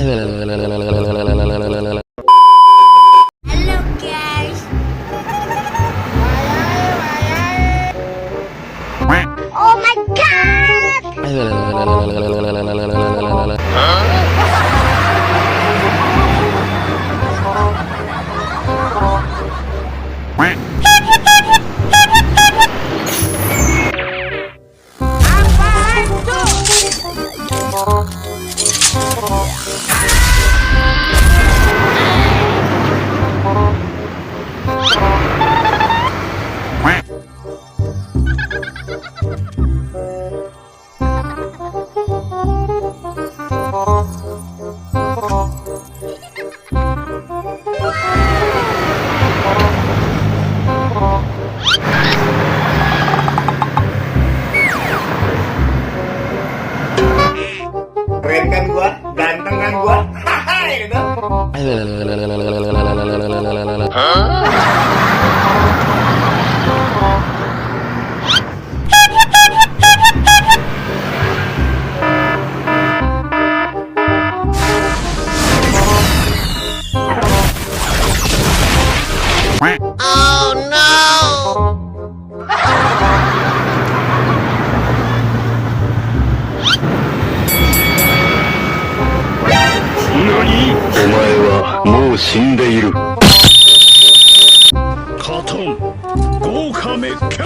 Halo guys. Oh my god. Apaan tuh? Keren kan gua? Ganteng kan gua? Hahaha, gitu. Oh no. 何？お前はもう死んでいる。カトン、豪華滅却。